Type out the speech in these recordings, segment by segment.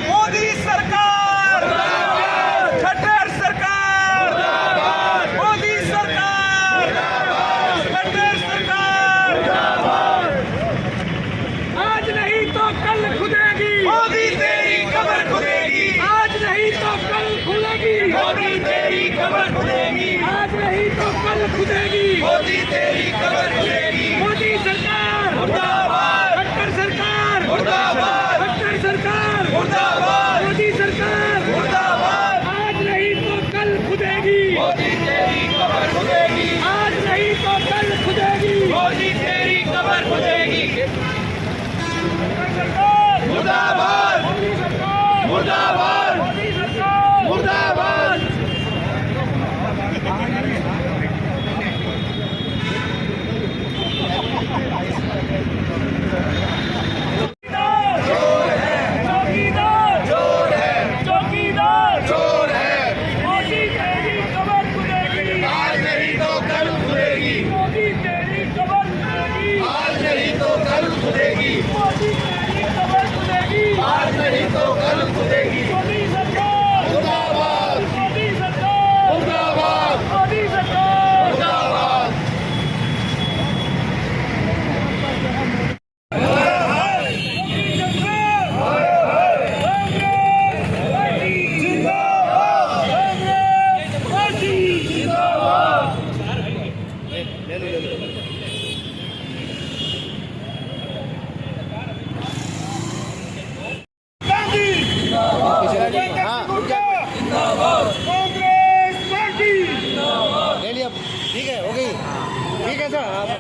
मोदी सरकार मुर्दाबाद, खट्टर सरकार मुर्दाबाद, मोदी सरकार मुर्दाबाद, खट्टर सरकार मुर्दाबाद। आज नहीं तो कल खुदेगी मोदी तेरी कब्र खुदेगी, आज नहीं तो कल खुलेगी मोदी तेरी कब्र खुदेगी, आज नहीं तो कल खुदेगी मोदी तेरी कब्र खुदेगी। मोदी सरकार मुर्दाबाद, खट्टर सरकार मुर्दाबाद, खट्टर सरकार मुर्दाबाद, मोदी सरकार मुर्दाबाद। आज नहीं तो कल खुदेगी मोदी तेरी कब्र खुदेगी, आज नहीं तो कल खुदेगी मोदी तेरी कब्र खुदेगी। मुर्दाबाद मोदी सरकार मुर्दाबाद, मोदी सरकार मुर्दाबाद।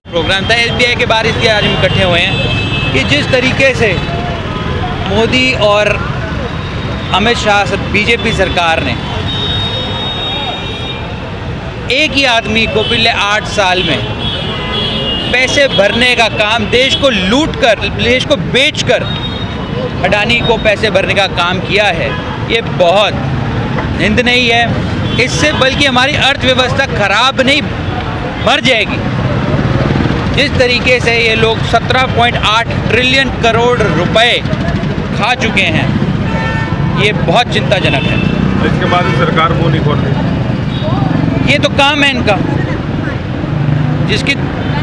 प्रोग्राम था SBI के बाहर, इसलिए आज हम इकट्ठे हुए हैं कि जिस तरीके से मोदी और अमित शाह BJP सरकार ने एक ही आदमी को पिछले 8 साल में पैसे भरने का काम, देश को लूट कर, देश को बेचकर अडानी को पैसे भरने का काम किया है, ये बहुत निंदनीय है। इससे बल्कि हमारी अर्थव्यवस्था खराब नहीं मर जाएगी। जिस तरीके से ये लोग 17.8 ट्रिलियन करोड़ रुपए खा चुके हैं, ये बहुत चिंताजनक है। इसके बाद सरकार मुंह नहीं खोल रही। ये तो काम है इनका। जिसकी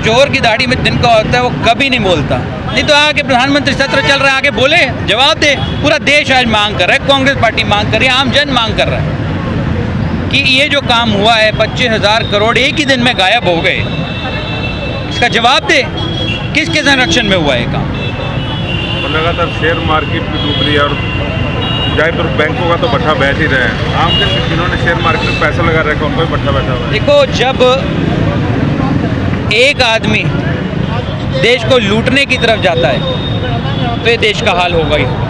चोर की दाढ़ी में दिन का होता है वो कभी नहीं बोलता। नहीं तो आगे प्रधानमंत्री सत्र चल रहा है, आगे बोले, जवाब दे। पूरा देश आज मांग कर रहा है, कांग्रेस पार्टी मांग कर रही है, आम जन मांग कर रहा है कि ये जो काम हुआ है 25,000 करोड़ एक ही दिन में गायब हो गए, इसका जवाब दे। किसके संरक्षण में हुआ है काम? लगातार शेयर मार्केट भी डूब रही है और ज़्यादातर बैंकों का तो भट्ठा बैठ ही रहे हैं। आम जन जिन्होंने शेयर मार्केट में पैसा लगा रखा उनको भी भट्ठा बैठा हुआ है। देखो, जब एक आदमी देश को लूटने की तरफ जाता है तो ये देश का हाल होगा ही होगा।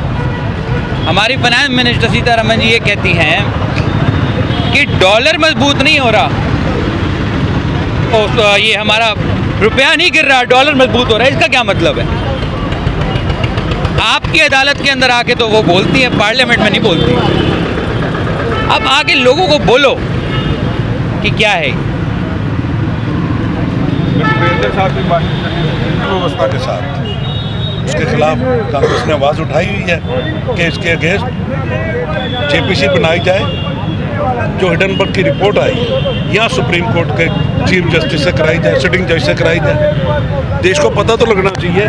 हमारी फाइनेंस मिनिस्टर सीतारमण जी ये कहती हैं कि डॉलर मजबूत नहीं हो रहा, ये हमारा रुपया नहीं गिर रहा, डॉलर मजबूत हो रहा है। इसका क्या मतलब है? आपकी अदालत के अंदर आके तो वो बोलती है, पार्लियामेंट में नहीं बोलती। अब आके लोगों को बोलो कि क्या है। व्यवस्था के साथ उसके खिलाफ कांग्रेस ने आवाज़ उठाई हुई है कि इसके अगेंस्ट JPC बनाई जाए। जो हिडनबर्ग की रिपोर्ट आई है यहाँ सुप्रीम कोर्ट के चीफ जस्टिस से कराई जाए, सिटिंग जज से कराई जाए। देश को पता तो लगना चाहिए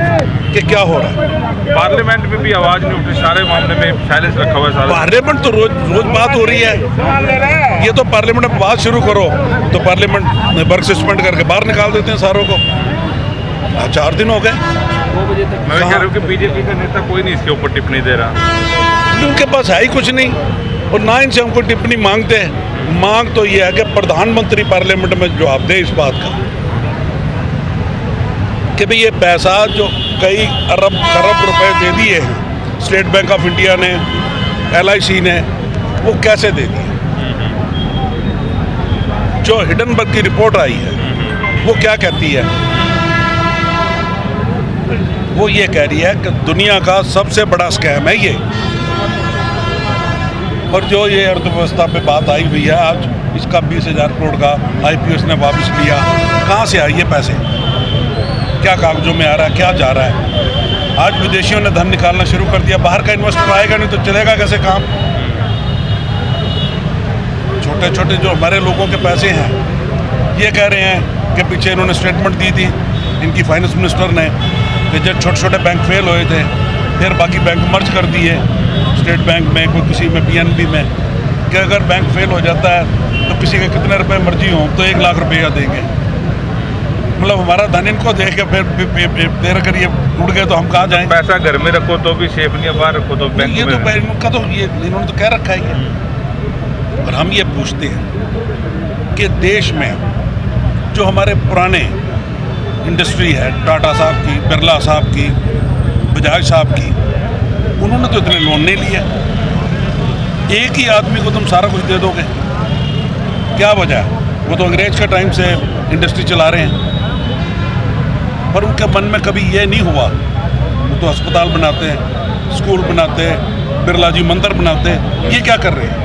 कि क्या हो रहा है। पार्लियामेंट में भी आवाज़ नहीं उठी, सारे मामले में साइलेंस रखा हुआ है। पार्लियामेंट तो रोज बात हो रही है। ये तो पार्लियामेंट में बात शुरू करो तो पार्लियामेंट में वर्क सस्पेंड करके बाहर निकाल देते हैं सारों को। 4 दिन हो गए। मैं कह रहा हूँ कि BJP का नेता कोई नहीं इसके ऊपर टिप्पणी दे रहा। उनके पास है ही कुछ नहीं और ना इनसे हमको टिप्पणी मांगते हैं। मांग तो ये है कि प्रधानमंत्री पार्लियामेंट में जवाब दे इस बात का कि भाई ये पैसा जो कई अरब खरब रुपए दे दिए हैं स्टेट बैंक ऑफ इंडिया ने, LIC ने, वो कैसे दे दिए। जो हिडनबर्ग की रिपोर्ट आई है वो क्या कहती है? वो ये कह रही है कि दुनिया का सबसे बड़ा स्कैम है ये। और जो ये अर्थव्यवस्था पे बात आई हुई है आज, इसका 20,000 करोड़ का IPO ने वापस लिया। कहाँ से आए ये पैसे? क्या कागजों में आ रहा है, क्या जा रहा है? आज विदेशियों ने धन निकालना शुरू कर दिया। बाहर का इन्वेस्टर आएगा नहीं तो चलेगा कैसे काम? छोटे छोटे जो हमारे लोगों के पैसे हैं, ये कह रहे हैं कि पीछे इन्होंने स्टेटमेंट दी थी इनकी फाइनेंस मिनिस्टर ने कि जब छोटे छोटे बैंक फेल हुए थे फिर बाकी बैंक मर्ज कर दिए, स्टेट बैंक में कोई किसी में पीएनबी में, कि अगर बैंक फेल हो जाता है तो किसी के कितने रुपए मर्जी हों तो 1 लाख रुपया देंगे। मतलब हमारा धन इनको दे के फिर अगर ये टूट गए तो हम कहाँ जाएंगे? पैसा घर में रखो तो भी सेफ नहीं है, बाहर रखो तो बैंक ये में। तो इनका तो ये इन्होंने तो कह रखा है ये। और हम ये पूछते हैं कि देश में जो हमारे पुराने इंडस्ट्री है, टाटा साहब की, बिरला साहब की, बजाज साहब की, उन्होंने तो इतने लोन नहीं लिया। एक ही आदमी को तुम सारा कुछ दे दोगे, क्या वजह है? वो तो अंग्रेज के टाइम से इंडस्ट्री चला रहे हैं, पर उनके मन में कभी ये नहीं हुआ। वो तो अस्पताल बनाते हैं, स्कूल बनाते हैं, बिरला जी मंदिर बनाते हैं, ये क्या कर रहे हैं?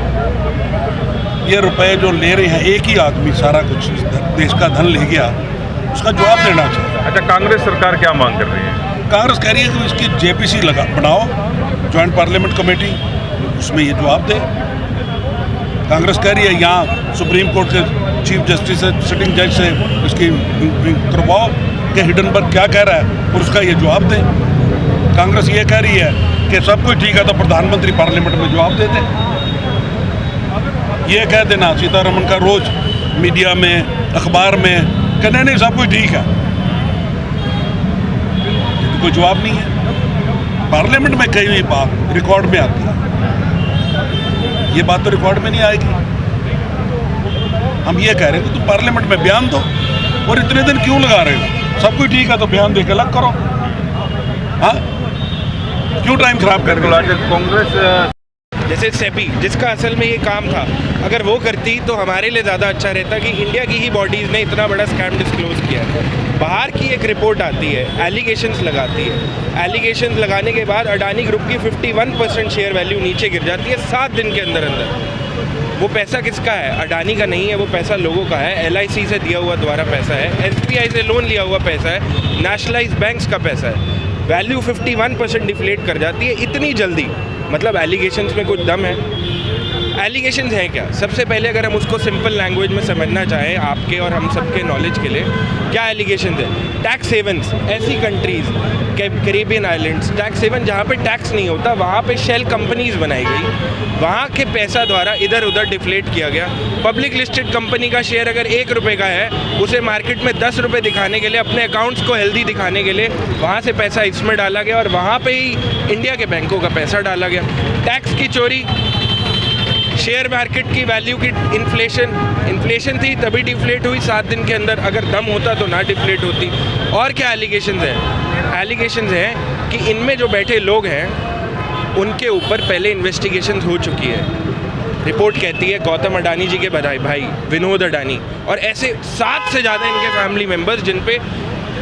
ये रुपए जो ले रहे हैं, एक ही आदमी सारा कुछ देश का धन ले गया, उसका जवाब देना चाहिए। अच्छा, कांग्रेस सरकार क्या मांग कर रही है? कांग्रेस कह रही है कि इसकी जेपीसी बनाओ, जॉइंट पार्लियामेंट कमेटी, उसमें ये जवाब दे। कांग्रेस कह रही है यहाँ सुप्रीम कोर्ट के चीफ जस्टिस से, सिटिंग जज से इसकी करवाओ कि हिडनबर्ग क्या कह रहा है और उसका ये जवाब दे। कांग्रेस ये कह रही है कि सब कुछ ठीक है तो प्रधानमंत्री पार्लियामेंट में जवाब दे दे। ये कह देना सीतारमण का रोज मीडिया में, अखबार में कहने नहीं सब कुछ ठीक है, तो कोई जवाब नहीं है। पार्लियामेंट में कही हुई बात रिकॉर्ड में आती है, ये बात तो रिकॉर्ड में नहीं आएगी। हम ये कह रहे हैं कि तुम पार्लियामेंट में बयान दो, और इतने दिन क्यों लगा रहे हो? सब कुछ ठीक है तो बयान देकर अलग करो। हाँ, क्यों टाइम खराब कर रहे हो? कांग्रेस जैसे सेबी, जिसका असल में ये काम था, अगर वो करती तो हमारे लिए ज़्यादा अच्छा रहता कि इंडिया की ही बॉडीज़ ने इतना बड़ा स्कैम डिस्क्लोज किया है। बाहर की एक रिपोर्ट आती है, एलिगेशंस लगाती है, एलिगेशंस लगाने के बाद अडानी ग्रुप की 51% शेयर वैल्यू नीचे गिर जाती है 7 दिन के अंदर अंदर। वो पैसा किसका है? अडानी का नहीं है, वो पैसा लोगों का है, LIC से दिया हुआ द्वारा पैसा है, SBI से लोन लिया हुआ पैसा है, नेशनलाइज्ड बैंक्स का पैसा है। वैल्यू 51% डिफ्लेट कर जाती है इतनी जल्दी। मतलब एलिगेशंस में कुछ दम है? एलिगेशंस हैं क्या? सबसे पहले अगर हम उसको सिंपल लैंग्वेज में समझना चाहें आपके और हम सबके नॉलेज के लिए, क्या एलिगेशंस है? टैक्स हेवन्स, ऐसी countries, Caribbean islands, tax haven जहाँ पे टैक्स नहीं होता, वहाँ पे शेल कंपनीज़ बनाई गई, वहाँ के पैसा द्वारा इधर उधर डिफ्लेट किया गया। पब्लिक लिस्टेड कंपनी का शेयर अगर 1 रुपये का है, उसे मार्केट में 10 रुपये दिखाने के लिए, अपने अकाउंट्स को हेल्दी दिखाने के लिए वहाँ से पैसा इसमें डाला गया और वहाँ पे ही इंडिया के बैंकों का पैसा डाला गया। टैक्स की चोरी, शेयर मार्केट की वैल्यू की इन्फ्लेशन थी तभी डिफ्लेट हुई 7 दिन के अंदर, अगर दम होता तो ना डिफ्लेट होती। और क्या एलिगेशंस हैं? एलिगेशंस हैं कि इनमें जो बैठे लोग हैं उनके ऊपर पहले इन्वेस्टिगेशंस हो चुकी है। रिपोर्ट कहती है गौतम अडानी जी के भाई विनोद अडानी और ऐसे 7 से ज़्यादा इनके फैमिली मेम्बर्स जिन पे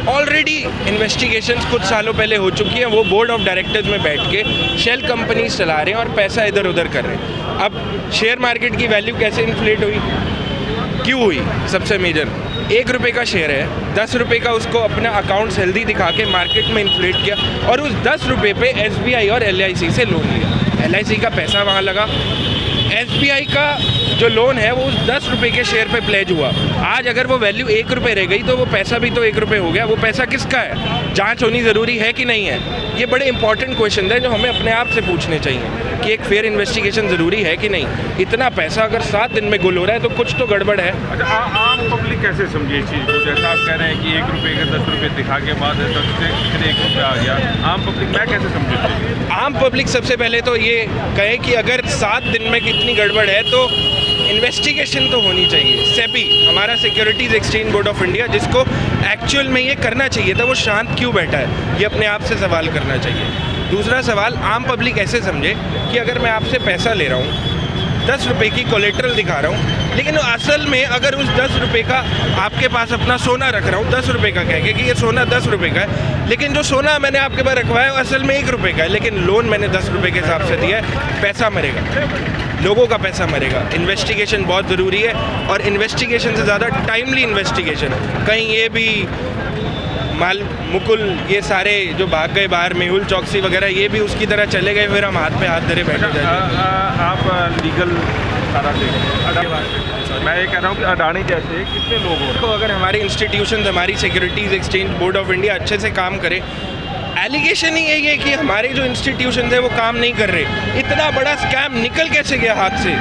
ऑलरेडी इन्वेस्टिगेशंस कुछ सालों पहले हो चुकी हैं, वो बोर्ड ऑफ डायरेक्टर्स में बैठ के शेल कंपनीज चला रहे हैं और पैसा इधर उधर कर रहे हैं। अब शेयर मार्केट की वैल्यू कैसे इन्फ्लेट हुई, क्यों हुई? सबसे मेजर 1 रुपये का शेयर है, 10 रुपये का उसको अपना अकाउंट्स हेल्दी दिखा के मार्केट में इन्फ्लेट किया और उस 10 रुपये पे SBI और LIC से लोन लिया। LIC का पैसा वहाँ लगा, SBI का जो लोन है वो उस 10 रुपये के शेयर पे प्लेज हुआ। आज अगर वो वैल्यू 1 रुपये रह गई तो वो पैसा भी तो 1 रुपये हो गया। वो पैसा किसका है? जांच होनी ज़रूरी है कि नहीं है? ये बड़े इंपॉर्टेंट क्वेश्चन है जो हमें अपने आप से पूछने चाहिए कि एक फेयर इन्वेस्टिगेशन ज़रूरी है कि नहीं। इतना पैसा अगर 7 दिन में गुल हो रहा है तो कुछ तो गड़बड़ है। अच्छा, आम पब्लिक कैसे समझे इस चीज़ को? जैसा आप कह रहे हैं कि 1 रुपये का 10 रुपये दिखा के बाद 10 से फिर 1 रुपया आ गया, आम पब्लिक मैं कैसे समझे? आम पब्लिक सबसे पहले तो ये कहे कि अगर 7 दिन में कितनी गड़बड़ है तो इन्वेस्टिगेशन तो होनी चाहिए। सेबी, हमारा securities exchange board of India, जिसको एक्चुअल में ये करना चाहिए था, वो शांत क्यों बैठा है? ये अपने आप से सवाल करना चाहिए। दूसरा सवाल, आम पब्लिक ऐसे समझे कि अगर मैं आपसे पैसा ले रहा हूँ, 10 रुपये की कोलेट्रल दिखा रहा हूँ, लेकिन असल में अगर उस 10 रुपये का आपके पास अपना सोना रख रहा हूँ 10 रुपये का कह के कि ये सोना 10 रुपये का है, लेकिन जो सोना मैंने आपके पास रखवाया है असल में 1 रुपये का है, लेकिन लोन मैंने 10 रुपये के हिसाब से दिया है, पैसा मरेगा, लोगों का पैसा मरेगा। इन्वेस्टिगेशन बहुत ज़रूरी है और इन्वेस्टिगेशन से ज़्यादा टाइमली इन्वेस्टिगेशन है। कहीं ये भी माल मुकुल ये सारे जो भाग गए बाहर, मेहुल चौकसी वगैरह, ये भी उसकी तरह चले गए, फिर हम हाथ पे हाथ धरे बैठे जाते। आप लीगल सारा देखें, मैं ये कह रहा हूँ कि अडानी जैसे कितने लोग हो रहे तो अगर हमारे इंस्टीट्यूशंस, हमारी securities exchange board of India अच्छे से काम करे, एलिगेशन ही यही है कि हमारे जो इंस्टीट्यूशन है वो काम नहीं कर रहे। इतना बड़ा स्कैम निकल कैसे गया हाथ से,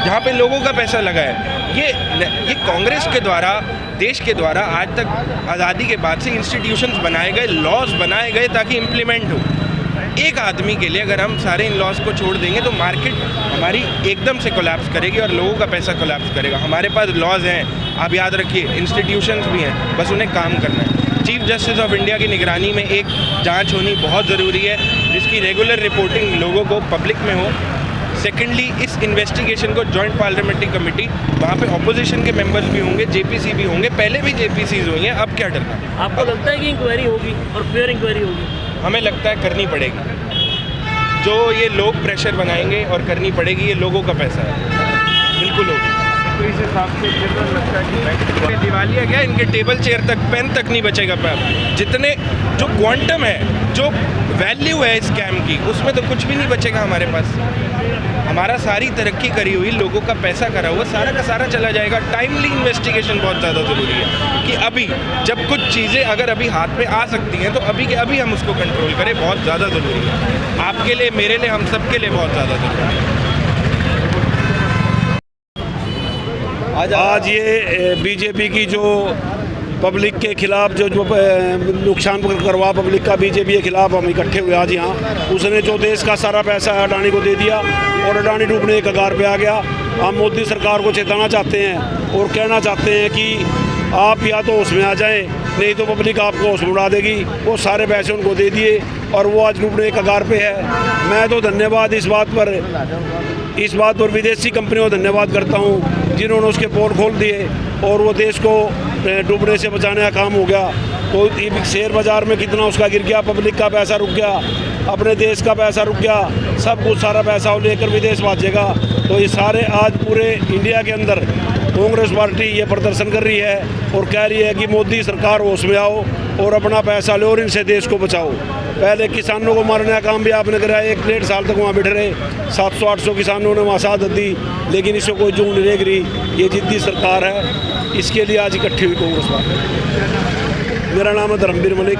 जहाँ पे लोगों का पैसा लगा है। ये कांग्रेस के द्वारा, देश के द्वारा आज तक आज़ादी के बाद से इंस्टीट्यूशंस बनाए गए, लॉज बनाए गए ताकि इम्प्लीमेंट हो। एक आदमी के लिए अगर हम सारे इन लॉज को छोड़ देंगे तो मार्केट हमारी एकदम से कोलैप्स करेगी और लोगों का पैसा कोलैप्स करेगा। हमारे पास लॉज हैं, आप याद रखिए, इंस्टीट्यूशंस भी हैं, बस उन्हें काम करना है। चीफ जस्टिस ऑफ इंडिया की निगरानी में एक जांच होनी बहुत ज़रूरी है, जिसकी रेगुलर रिपोर्टिंग लोगों को, पब्लिक में हो। सेकेंडली, इस इन्वेस्टिगेशन को जॉइंट पार्लियामेंट्री कमेटी, वहाँ पे ऑपोजिशन के मेंबर्स भी होंगे, जेपीसी भी होंगे, पहले भी जेपीसीज हुई हैं, अब क्या डरना। आपको लगता है कि इंक्वायरी होगी और फेयर इंक्वायरी होगी? हमें लगता है करनी पड़ेगी। जो ये लोग प्रेशर बनाएंगे और करनी पड़ेगी, ये लोगों का पैसा है, बिल्कुल होगी। तो इस हिसाब से फिर लगता है कि बैंक दिवालिया क्या, इनके टेबल चेयर तक, पेन तक नहीं बचेगा पैर। जितने जो क्वांटम है, जो वैल्यू है इस स्कैम की, उसमें तो कुछ भी नहीं बचेगा हमारे पास। हमारा सारी तरक्की करी हुई, लोगों का पैसा करा हुआ, सारा का सारा चला जाएगा। टाइमली इन्वेस्टिगेशन बहुत ज़्यादा ज़रूरी है कि अभी जब कुछ चीज़ें अगर अभी हाथ में आ सकती हैं तो अभी के अभी हम उसको कंट्रोल करें, बहुत ज़्यादा ज़रूरी है। आपके लिए, मेरे लिए, हम सब के लिए बहुत ज़्यादा ज़रूरी है। आज ये बीजेपी की जो पब्लिक के खिलाफ जो नुकसान करवा पब्लिक का, बीजेपी के खिलाफ हम इकट्ठे हुए आज यहाँ। उसने जो देश का सारा पैसा है अडानी को दे दिया और अडानी डूबने के कगार पे आ गया। हम मोदी सरकार को चेताना चाहते हैं और कहना चाहते हैं कि आप या तो उसमें आ जाएं, नहीं तो पब्लिक आपको उसमें उड़ा देगी। वो सारे पैसे उनको दे दिए और वो आज डूबने के कगार पे है। मैं तो धन्यवाद इस बात पर विदेशी कंपनियों को धन्यवाद करता हूँ जिन्होंने उसके पोल खोल दिए और वो देश को डूबने से बचाने का काम हो गया। तो शेयर बाज़ार में कितना उसका गिर गया, पब्लिक का पैसा रुक गया, अपने देश का पैसा रुक गया, सब कुछ सारा पैसा वो लेकर विदेश भागेगा। तो ये सारे आज पूरे इंडिया के अंदर कांग्रेस पार्टी ये प्रदर्शन कर रही है और कह रही है कि मोदी सरकार होश में आओ और अपना पैसा लो और इनसे देश को बचाओ। पहले किसानों को मारने का काम भी आपने कराया, 1-1.5 साल तक वहाँ बैठे रहे, 700-800 किसानों ने वहाँ शहादत दी, लेकिन इससे कोई जून नहीं देख रही। ये जिद्दी सरकार है, इसके लिए आज इकट्ठी हुई कांग्रेस पार्टी। मेरा नाम है धर्मवीर मलिक।